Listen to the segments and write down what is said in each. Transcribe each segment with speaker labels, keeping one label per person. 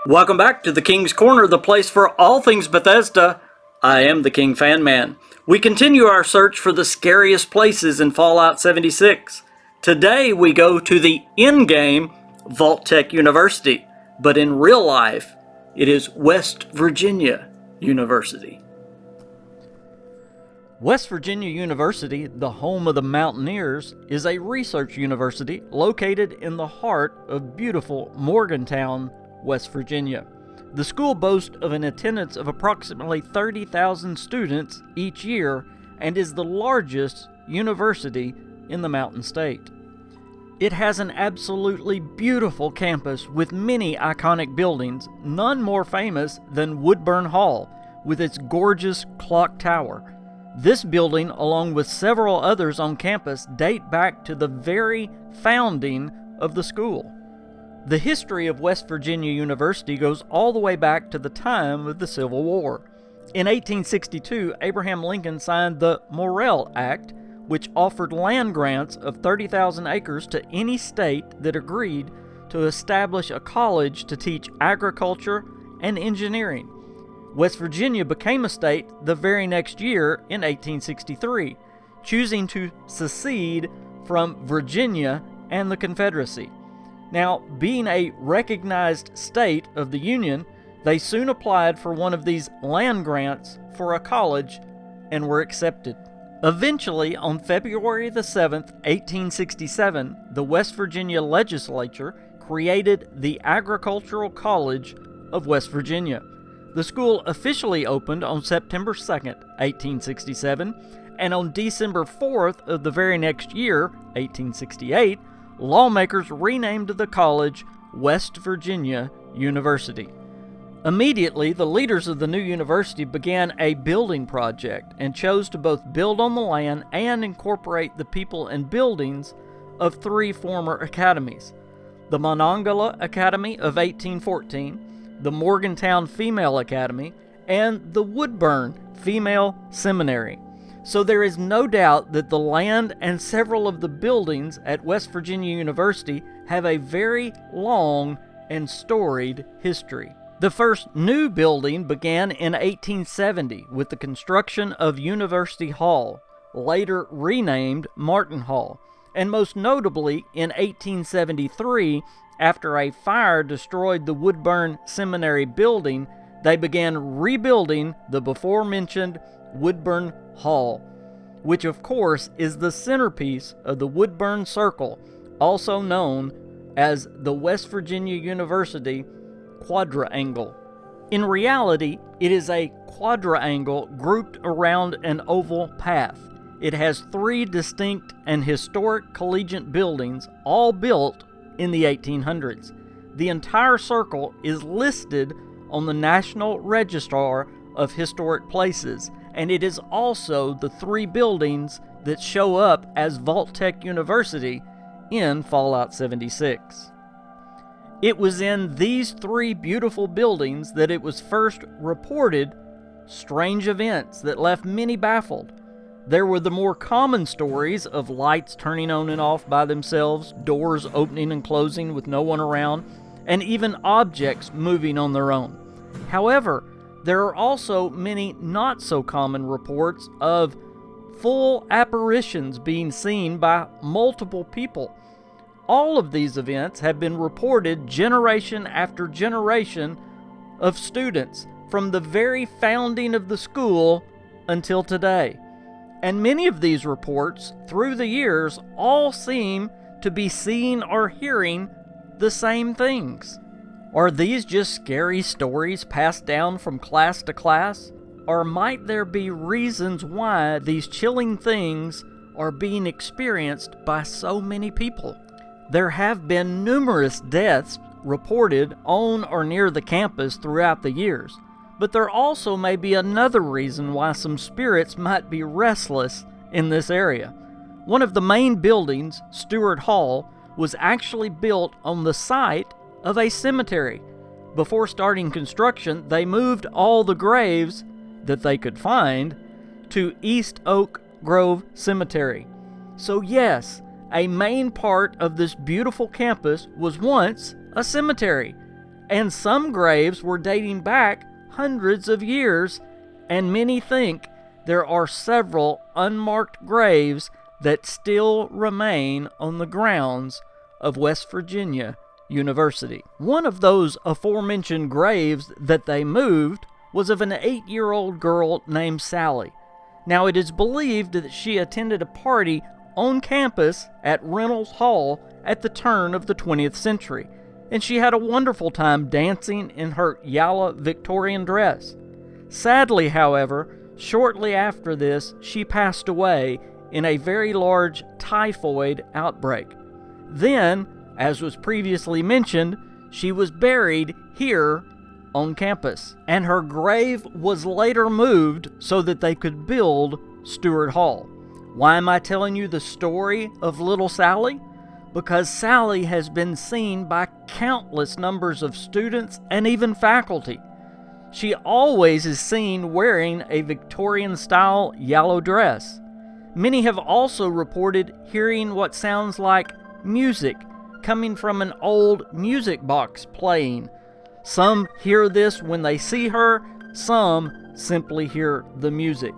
Speaker 1: Welcome back to the King's Corner, the place for all things Bethesda. I am the KingFanMan. We continue our search for the scariest places in Fallout 76. Today we go to the in-game Vault-Tec University, but in real life it is West Virginia University.
Speaker 2: West Virginia University, the home of the Mountaineers, is a research university located in the heart of beautiful Morgantown, West Virginia. The school boasts of an attendance of approximately 30,000 students each year and is the largest university in the Mountain State. It has an absolutely beautiful campus with many iconic buildings, none more famous than Woodburn Hall with its gorgeous clock tower. This building, along with several others on campus, date back to the very founding of the school. The history of West Virginia University goes all the way back to the time of the Civil War. In 1862, Abraham Lincoln signed the Morrill Act, which offered land grants of 30,000 acres to any state that agreed to establish a college to teach agriculture and engineering. West Virginia became a state the very next year in 1863, choosing to secede from Virginia and the Confederacy. Now, being a recognized state of the Union, they soon applied for one of these land grants for a college and were accepted. Eventually, on February the 7th, 1867, the West Virginia legislature created the Agricultural College of West Virginia. The school officially opened on September 2nd, 1867, and on December 4th of the very next year, 1868, lawmakers renamed the college West Virginia University. Immediately, the leaders of the new university began a building project and chose to both build on the land and incorporate the people and buildings of three former academies: the Monongahela Academy of 1814, the Morgantown Female Academy, and the Woodburn Female Seminary. So there is no doubt that the land and several of the buildings at West Virginia University have a very long and storied history. The first new building began in 1870 with the construction of University Hall, later renamed Martin Hall, and most notably in 1873, after a fire destroyed the Woodburn Seminary building, they began rebuilding the before-mentioned Woodburn Hall, which of course is the centerpiece of the Woodburn Circle, also known as the West Virginia University Quadrangle. In reality, it is a quadrangle grouped around an oval path. It has three distinct and historic collegiate buildings, all built in the 1800s. The entire circle is listed on the National Register of Historic Places, and it is also the three buildings that show up as Vault-Tec University in Fallout 76. It was in these three beautiful buildings that it was first reported strange events that left many baffled. There were the more common stories of lights turning on and off by themselves, doors opening and closing with no one around, and even objects moving on their own. However, there are also many not-so-common reports of full apparitions being seen by multiple people. All of these events have been reported generation after generation of students from the very founding of the school until today. And many of these reports, through the years, all seem to be seeing or hearing the same things. Are these just scary stories passed down from class to class? Or might there be reasons why these chilling things are being experienced by so many people? There have been numerous deaths reported on or near the campus throughout the years, but there also may be another reason why some spirits might be restless in this area. One of the main buildings, Stewart Hall, was actually built on the site of a cemetery. Before starting construction, they moved all the graves that they could find to East Oak Grove Cemetery. So yes, a main part of this beautiful campus was once a cemetery, and some graves were dating back hundreds of years, and many think there are several unmarked graves that still remain on the grounds of West Virginia University. One of those aforementioned graves that they moved was of an 8-year-old girl named Sally. Now, it is believed that she attended a party on campus at Reynolds Hall at the turn of the 20th century, and she had a wonderful time dancing in her yellow Victorian dress. Sadly, however, shortly after this, she passed away in a very large typhoid outbreak. Then, as was previously mentioned, she was buried here on campus, and her grave was later moved so that they could build Stewart Hall. Why am I telling you the story of little Sally? Because Sally has been seen by countless numbers of students and even faculty. She always is seen wearing a Victorian-style yellow dress. Many have also reported hearing what sounds like music coming from an old music box playing. Some hear this when they see her, some simply hear the music.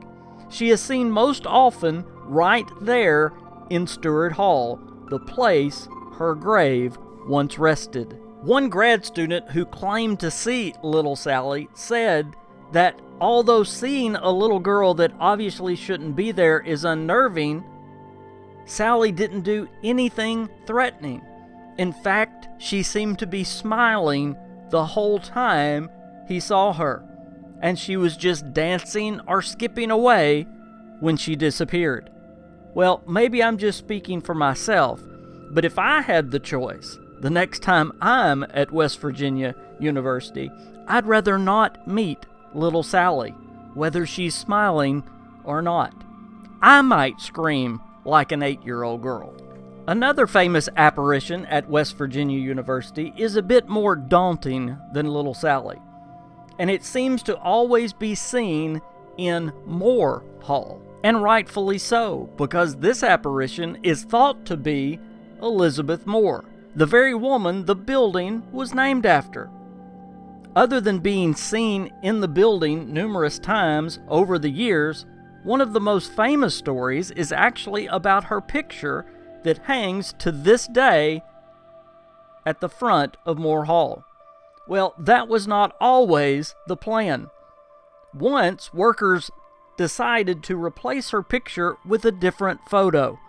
Speaker 2: She is seen most often right there in Stewart Hall, the place her grave once rested. One grad student who claimed to see little Sally said that although seeing a little girl that obviously shouldn't be there is unnerving, Sally didn't do anything threatening. In fact, she seemed to be smiling the whole time he saw her, and she was just dancing or skipping away when she disappeared. Well, maybe I'm just speaking for myself, but if I had the choice, the next time I'm at West Virginia University, I'd rather not meet little Sally, whether she's smiling or not. I might scream like an 8-year-old girl. Another famous apparition at West Virginia University is a bit more daunting than little Sally, and it seems to always be seen in Moore Hall, and rightfully so, because this apparition is thought to be Elizabeth Moore, the very woman the building was named after. Other than being seen in the building numerous times over the years, one of the most famous stories is actually about her picture that hangs to this day at the front of Moore Hall. Well, that was not always the plan. Once, workers decided to replace her picture with a different photo.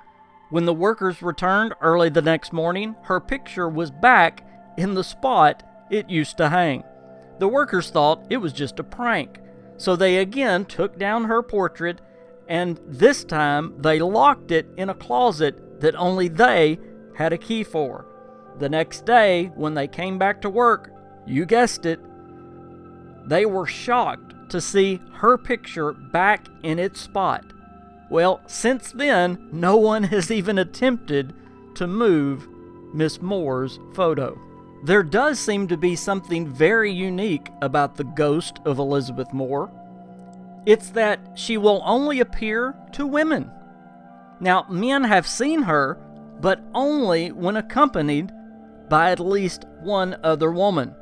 Speaker 2: When the workers returned early the next morning, her picture was back in the spot it used to hang. The workers thought it was just a prank, so they again took down her portrait, and this time they locked it in a closet that only they had a key for. The next day, when they came back to work, you guessed it, they were shocked to see her picture back in its spot. Well, since then, no one has even attempted to move Miss Moore's photo. There does seem to be something very unique about the ghost of Elizabeth Moore. It's that she will only appear to women. Now, men have seen her, but only when accompanied by at least one other woman.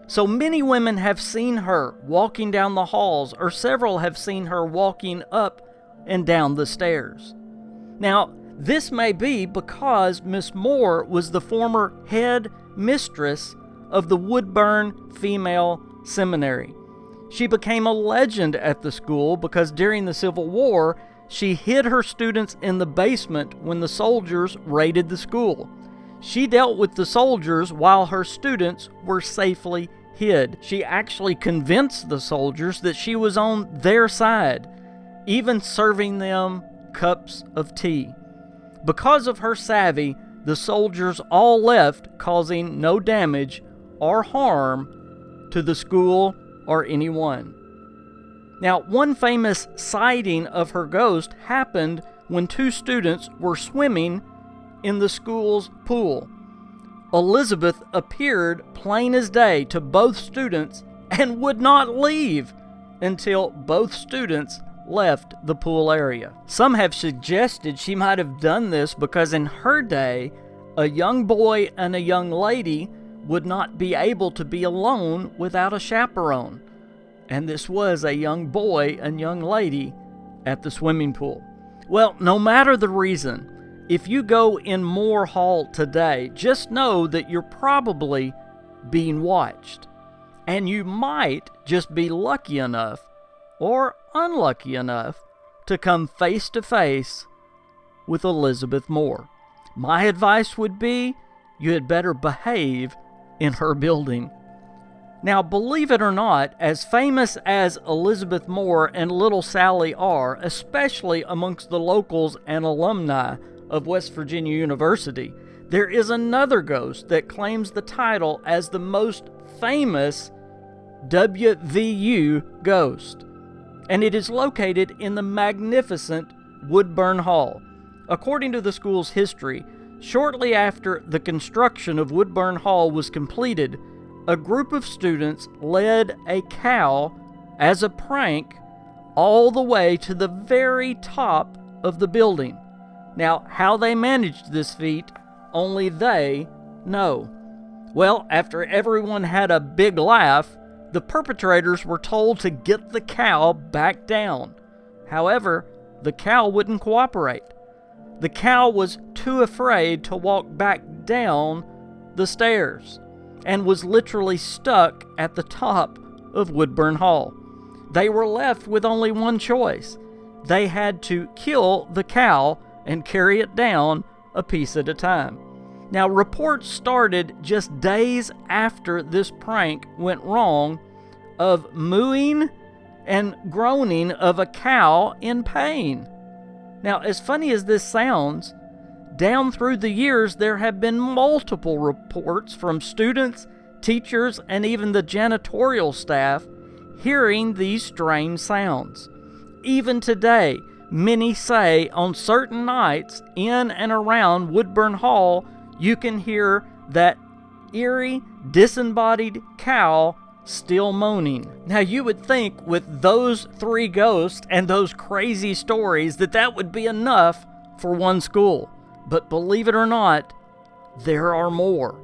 Speaker 2: So many women have seen her walking down the halls, or several have seen her walking up and down the stairs. Now, this may be because Miss Moore was the former head mistress of the Woodburn Female Seminary. She became a legend at the school because during the Civil War, she hid her students in the basement when the soldiers raided the school. She dealt with the soldiers while her students were safely hid. She actually convinced the soldiers that she was on their side, even serving them cups of tea. Because of her savvy, the soldiers all left, causing no damage or harm to the school or anyone. Now, one famous sighting of her ghost happened when two students were swimming in the school's pool. Elizabeth appeared plain as day to both students and would not leave until both students left the pool area. Some have suggested she might have done this because in her day, a young boy and a young lady would not be able to be alone without a chaperone. And this was a young boy and young lady at the swimming pool. Well, no matter the reason, if you go in Moore Hall today, just know that you're probably being watched. And you might just be lucky enough or unlucky enough to come face to face with Elizabeth Moore. My advice would be you had better behave in her building. Now, believe it or not, as famous as Elizabeth Moore and Little Sally are, especially amongst the locals and alumni of West Virginia University, there is another ghost that claims the title as the most famous WVU ghost, and it is located in the magnificent Woodburn Hall. According to the school's history, shortly after the construction of Woodburn Hall was completed, a group of students led a cow as a prank all the way to the very top of the building. Now, how they managed this feat, only they know. Well, after everyone had a big laugh, the perpetrators were told to get the cow back down. However, the cow wouldn't cooperate. The cow was too afraid to walk back down the stairs and was literally stuck at the top of Woodburn Hall. They were left with only one choice. They had to kill the cow and carry it down a piece at a time. Now, reports started just days after this prank went wrong of mooing and groaning of a cow in pain. Now, as funny as this sounds, down through the years there have been multiple reports from students, teachers, and even the janitorial staff hearing these strange sounds. Even today, many say on certain nights in and around Woodburn Hall, you can hear that eerie, disembodied cow still moaning. Now, you would think with those three ghosts and those crazy stories that would be enough for one school. But believe it or not, there are more.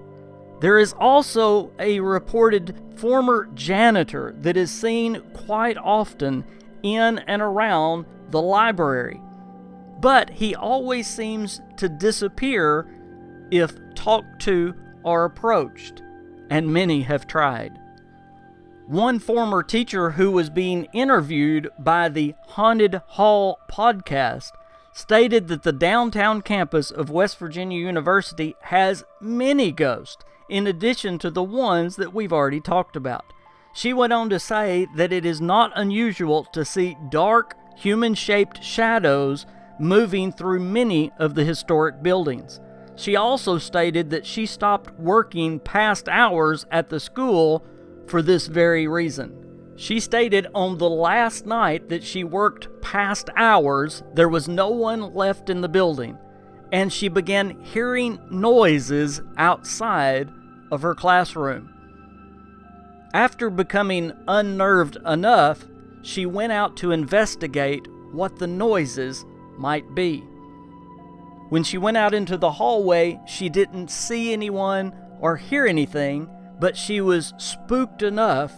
Speaker 2: There is also a reported former janitor that is seen quite often in and around the library. But he always seems to disappear if talked to or approached, and many have tried. One former teacher who was being interviewed by the Haunted Hall podcast stated that the downtown campus of West Virginia University has many ghosts, in addition to the ones that we've already talked about. She went on to say that it is not unusual to see dark, human-shaped shadows moving through many of the historic buildings. She also stated that she stopped working past hours at the school for this very reason. She stated on the last night that she worked past hours, there was no one left in the building, and she began hearing noises outside of her classroom. After becoming unnerved enough, she went out to investigate what the noises might be. When she went out into the hallway, she didn't see anyone or hear anything, but she was spooked enough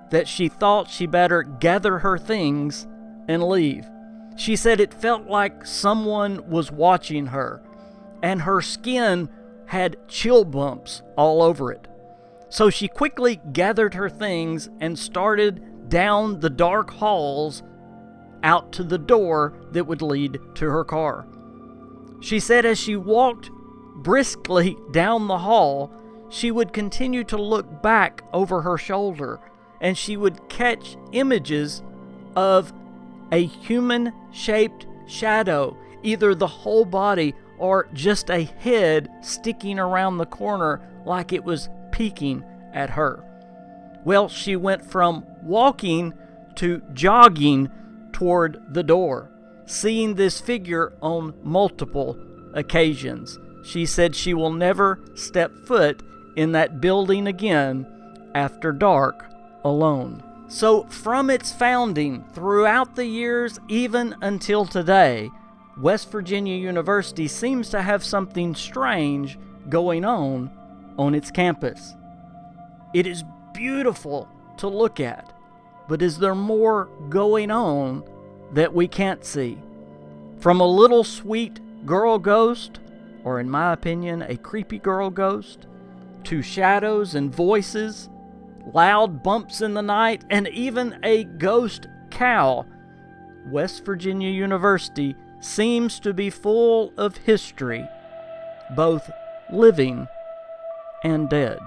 Speaker 2: that she thought she better gather her things and leave. She said it felt like someone was watching her, and her skin had chill bumps all over it. So she quickly gathered her things and started down the dark halls out to the door that would lead to her car. She said as she walked briskly down the hall, she would continue to look back over her shoulder, and she would catch images of a human-shaped shadow, either the whole body or just a head sticking around the corner like it was peeking at her. Well, she went from walking to jogging toward the door, seeing this figure on multiple occasions. She said she will never step foot in that building again after dark alone. So from its founding throughout the years, even until today, West Virginia University seems to have something strange going on its campus. It is beautiful to look at, but is there more going on that we can't see? From a little sweet girl ghost, or in my opinion, a creepy girl ghost, to shadows and voices, loud bumps in the night, and even a ghost cow, West Virginia University seems to be full of history, both living and dead.